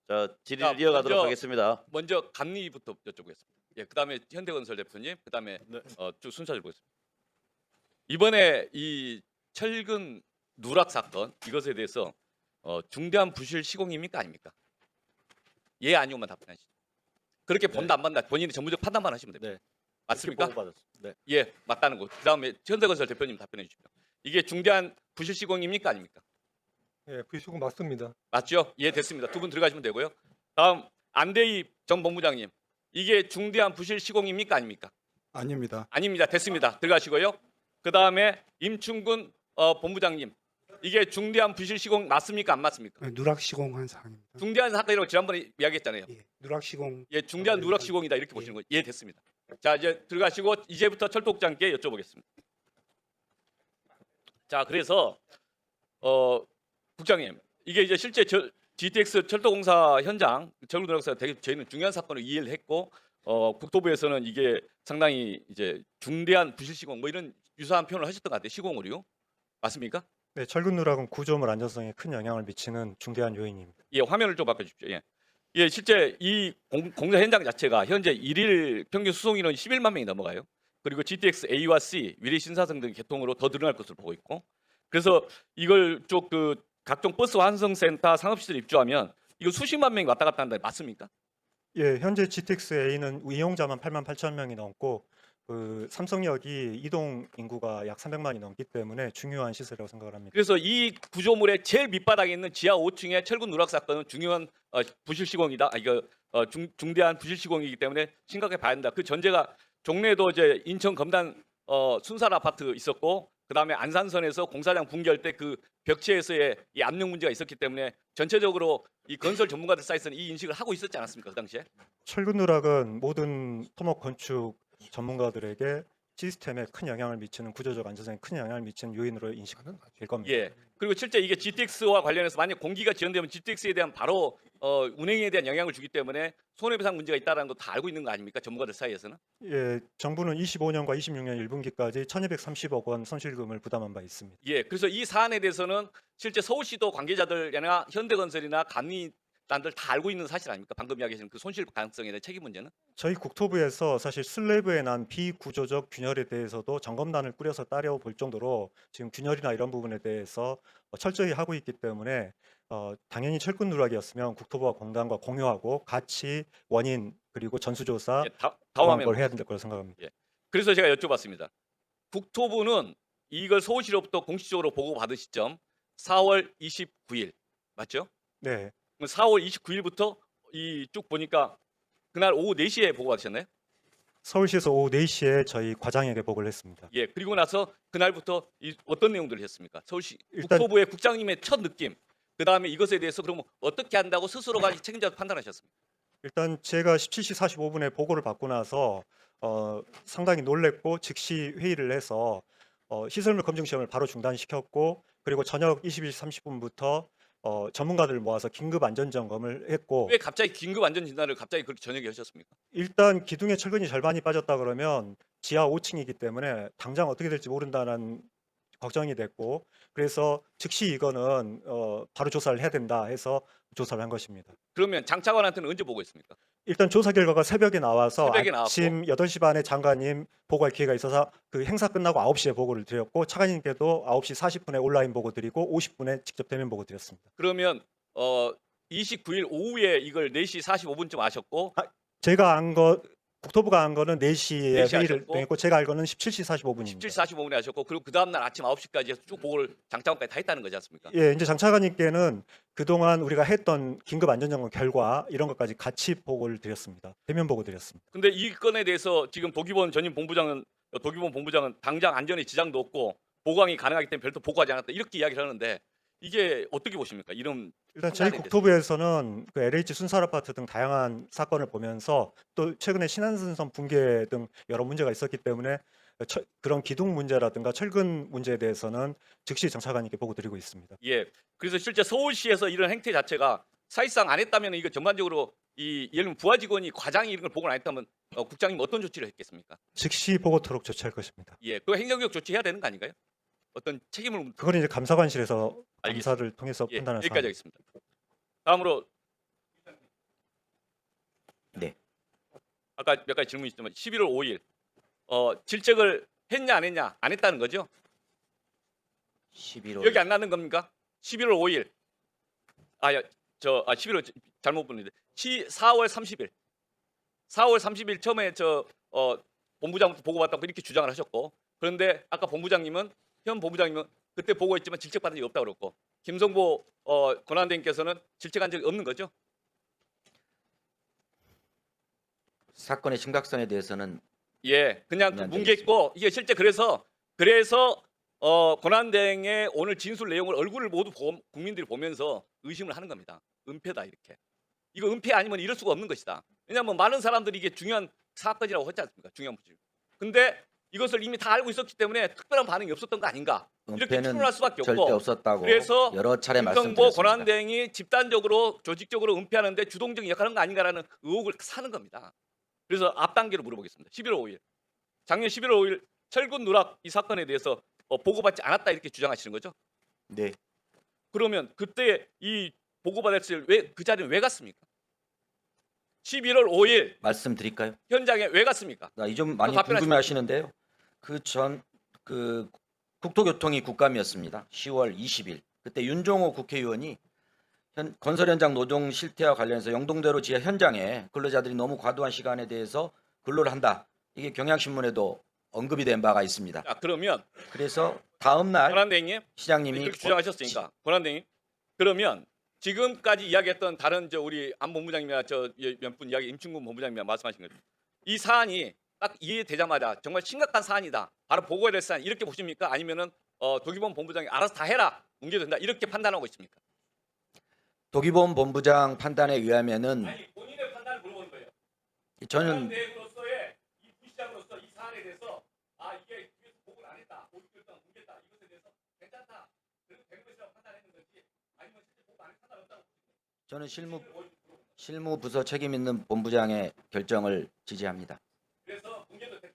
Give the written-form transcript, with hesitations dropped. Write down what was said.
자, 질의를 이어가도록 하겠습니다. 먼저 감리부터 여쭤보겠습니다. 예, 그다음에 현대건설 대표님, 그다음에 네. 쭉 순서를 보겠습니다. 이번에 이 철근 누락 사건 이것에 대해서 중대한 부실 시공입니까 아닙니까? 예 아니오만 답변하시죠. 그렇게 본다 안 본다 본인이 전문적 판단만 하시면 됩니다. 네. 맞습니까? 보고받았습니다. 네. 예, 맞다는 거. 그다음에 현대건설 대표님 답변해 주십시오. 이게 중대한 부실 시공입니까 아닙니까? 예, 부실시공 맞습니다. 맞죠? 예, 됐습니다. 두 분 들어가시면 되고요. 다음 안대희 전 본부장님. 이게 중대한 부실 시공입니까 아닙니까? 아닙니다. 아닙니다. 됐습니다. 들어가시고요. 그다음에 임충근 본부장님. 이게 중대한 부실 시공 맞습니까 안 맞습니까? 누락 시공한 사항입니다. 중대한 사건이라고 지난번에 이야기했잖아요. 예, 누락 시공. 예, 중대한 누락 시공이다 이렇게 보시는 거예요. 예, 됐습니다. 자, 이제 들어가시고 이제부터 철도국장께 여쭤보겠습니다. 자, 그래서 국장님, 이게 이제 실제 GTX 철도공사 현장 철도 누락사가 되게 저희는 중요한 사건을 이해를 했고 국토부에서는 이게 상당히 이제 중대한 부실 시공 뭐 이런 유사한 표현을 하셨던 것 같아요. 시공오류 맞습니까? 네, 철근 누락은 구조물 안전성에 큰 영향을 미치는 중대한 요인입니다. 예, 화면을 좀 바꿔주십시오. 예, 예, 실제 이 공사 현장 자체가 현재 일일 평균 수송 인원이 11만 명이 넘어가요. 그리고 GTX A와 C 위례 신사성 등 개통으로 더 늘어날 것으로 보고 있고, 그래서 이걸 쭉 그 각종 버스 환승센터 상업시설 입주하면 이거 수십만 명이 왔다 갔다 한다 맞습니까? 예, 현재 GTX A는 이용자만 8만 8천 명이 넘고 그 삼성역이 이동 인구가 약 300만이 넘기 때문에 중요한 시설이라고 생각을 합니다. 그래서 이 구조물의 제일 밑바닥에 있는 지하 5층의 철근 누락 사건은 중요한 부실 시공이다. 이거 중대한 부실 시공이기 때문에 심각하게 봐야 한다. 그 전제가 종래도 이제 인천 검단 순살 아파트 있었고, 그다음에 안산선에서 공사장 붕괴할 때 그 벽체에서의 이 압력 문제가 있었기 때문에 전체적으로 이 건설 전문가들 사이에서는 이 인식을 하고 있었지 않았습니까 그 당시에? 철근 누락은 모든 토목 건축 전문가들에게 시스템에 큰 영향을 미치는 구조적 안전성에 큰 영향을 미치는 요인으로 인식될 겁니다. 예. 그리고 실제 이게 GTX와 관련해서 만약 공기가 지연되면 GTX에 대한 바로 운행에 대한 영향을 주기 때문에 손해배상 문제가 있다는 거 다 알고 있는 거 아닙니까 전문가들 사이에서는? 예, 정부는 25년과 26년 1분기까지 1,230억 원 손실금을 부담한 바 있습니다. 예. 그래서 이 사안에 대해서는 실제 서울시도 관계자들이나 현대건설이나 감리단들 다 알고 있는 사실 아닙니까? 방금 이야기하신 그 손실 가능성에 대한 책임 문제는? 저희 국토부에서 사실 슬래브에 난 비구조적 균열에 대해서도 점검단을 꾸려서 따려볼 정도로 지금 균열이나 이런 부분에 대해서 철저히 하고 있기 때문에 당연히 철근 누락이었으면 국토부와 공단과 공유하고 같이 원인 그리고 전수조사 예, 다음 그런 화면 걸 해야 된다고 생각합니다. 그래서 제가 여쭤봤습니다. 국토부는 이걸 서울시로부터 공식적으로 보고받은 시점 4월 29일 맞죠? 네, 4월 29일부터 이 쭉 보니까 그날 오후 4시에 보고받으셨나요? 서울시에서 오후 4시에 저희 과장에게 보고를 했습니다. 예. 그리고 나서 그날부터 어떤 내용들을 했습니까? 서울시 일단- 국토부의 국장님의 첫 느낌. 그다음에 이것에 대해서 그러면 어떻게 한다고 스스로가 책임져서 판단하셨습니까? 일단 제가 17시 45분에 보고를 받고 나서 상당히 놀랬고 즉시 회의를 해서 시설물 검증 시험을 바로 중단시켰고, 그리고 저녁 22시 30분부터 전문가들을 모아서 긴급 안전 점검을 했고, 왜 갑자기 긴급 안전 진단을 갑자기 그렇게 저녁에 하셨습니까? 일단 기둥에 철근이 절반이 빠졌다 그러면 지하 5층이기 때문에 당장 어떻게 될지 모른다는 걱정이 됐고, 그래서 즉시 이거는 바로 조사를 해야 된다 해서 조사를 한 것입니다. 그러면 장차관한테는 언제 보고했습니까? 일단 조사 결과가 새벽에 나와서 새벽에 나왔고. 아침 8시 반에 장관님 보고할 기회가 있어서 그 행사 끝나고 9시에 보고를 드렸고, 차관님께도 9시 40분에 온라인 보고 드리고 50분에 직접 대면 보고 드렸습니다. 그러면 29일 오후에 이걸 4시 45분쯤 아셨고 제가 안 거 국토부가 한 거는 4시에 4시 회의를 하셨고, 했고, 제가 알고는 17시 45분입니다. 17시 45분에 하셨고 그리고 그 다음 날 아침 9시까지 쭉 보고를 장차관까지 다 했다는 거지 않습니까? 예, 이제 장 차관님께는 그동안 우리가 했던 긴급 안전점검 결과 이런 것까지 같이 보고를 드렸습니다. 대면 보고 드렸습니다. 근데 이 건에 대해서 지금 도기본 본부장은 당장 안전에 지장도 없고 보강이 가능하기 때문에 별도 보고하지 않았다 이렇게 이야기를 하는데 이게 어떻게 보십니까? 이런 일단 저희 판단에 국토부에서는 그 LH 순살 아파트 등 다양한 사건을 보면서 또 최근에 신안선선 붕괴 등 여러 문제가 있었기 때문에 그런 기둥 문제라든가 철근 문제에 대해서는 즉시 정차관님께 보고 드리고 있습니다. 예. 그래서 실제 서울시에서 이런 행태 자체가 사실상 안 했다면 이거 전반적으로 예를 들면 부하 직원이 과장이 이런 걸 보고를 안 했다면 국장님 어떤 조치를 했겠습니까? 즉시 보고토록 조치할 것입니다. 예. 그 행정적 조치해야 되는 거 아닌가요? 어떤 책임을 그건 이제 감사관실에서 알겠습니다. 감사를 통해서 예, 판단할 여기까지 사항입니다. 하겠습니다. 다음으로 아까 몇 가지 질문이 있지만 11월 5일 질책을 했냐 안 했냐 안 했다는 거죠? 11월 기억이 안 나는 겁니까? 11월 5일 11월 잘못 보는데 4월 30일 4월 30일 처음에 본부장부터 보고받다고 이렇게 주장을 하셨고 그런데 아까 현 본부장님은 그때 보고했지만 질책받은 적이 없다고 그랬고 김성보 권한대행께서는 질책한 적이 없는 거죠? 사건의 심각성에 대해서는 예, 그냥 네, 뭉개있고 이게 실제 그래서 권한대행의 오늘 진술 내용을 얼굴을 모두 국민들이 보면서 의심을 하는 겁니다. 은폐다 이렇게. 이거 은폐 아니면 이럴 수가 없는 것이다. 왜냐하면 많은 사람들이 이게 중요한 사건이라고 했지 않습니까? 중요한 부분. 근데 이것을 이미 다 알고 있었기 때문에 특별한 반응이 없었던 거 아닌가? 이렇게 은폐는 추론할 수밖에 절대 없고. 없었다고 그래서 여러 차례 김성보 말씀드렸습니다. 권한대행이 집단적으로 조직적으로 은폐하는데 주동적인 역할을 하는 거 아닌가라는 의혹을 사는 겁니다. 그래서 앞단계로 물어보겠습니다. 11월 5일. 작년 11월 5일 철근 누락 이 사건에 대해서 보고받지 않았다 이렇게 주장하시는 거죠? 네, 그러면 그때 이 보고받았을 왜 그 자리는 왜 갔습니까? 11월 5일 말씀드릴까요? 현장에 왜 갔습니까? 이 점 많이 답변하십시오. 궁금해하시는데요. 그 국토교통위 국감이었습니다. 10월 20일. 그때 윤종호 국회의원이 건설 현장 노동 실태와 관련해서 영동대로 지하 현장에 근로자들이 너무 과도한 시간에 대해서 근로를 한다. 이게 경향신문에도 언급이 된 바가 있습니다. 자, 그러면 그래서 다음 날 권한대행님 시장님이 그렇게 주장하셨으니까 권한대행님 그러면 지금까지 이야기했던 다른 우리 안 본부장님이나 몇 분 이야기 임충근 본부장님이 말씀하신 거죠. 이 사안이 딱 이해되자마자 정말 심각한 사안이다. 바로 보고해야 될 사안 이렇게 보십니까? 아니면은 도기본 본부장이 알아서 다 해라. 문제된다. 이렇게 판단하고 있습니까? 도기본 본부장 판단에 의하면은 아니 본인의 판단을 물어보는 거예요. 저는 대행으로서의 이 부시장으로서 이 사안에 대해서 이게 뒤에서 보고를 안 했다. 보고했다. 뭉갰다. 이것에 대해서 괜찮다. 그래도 된 것이라고 판단했는 건지 아니면 실제 보고 안 했다. 없다고. 저는 실무 부서 책임 있는 본부장의 결정을 지지합니다. 그래서 뭉개도 됐다.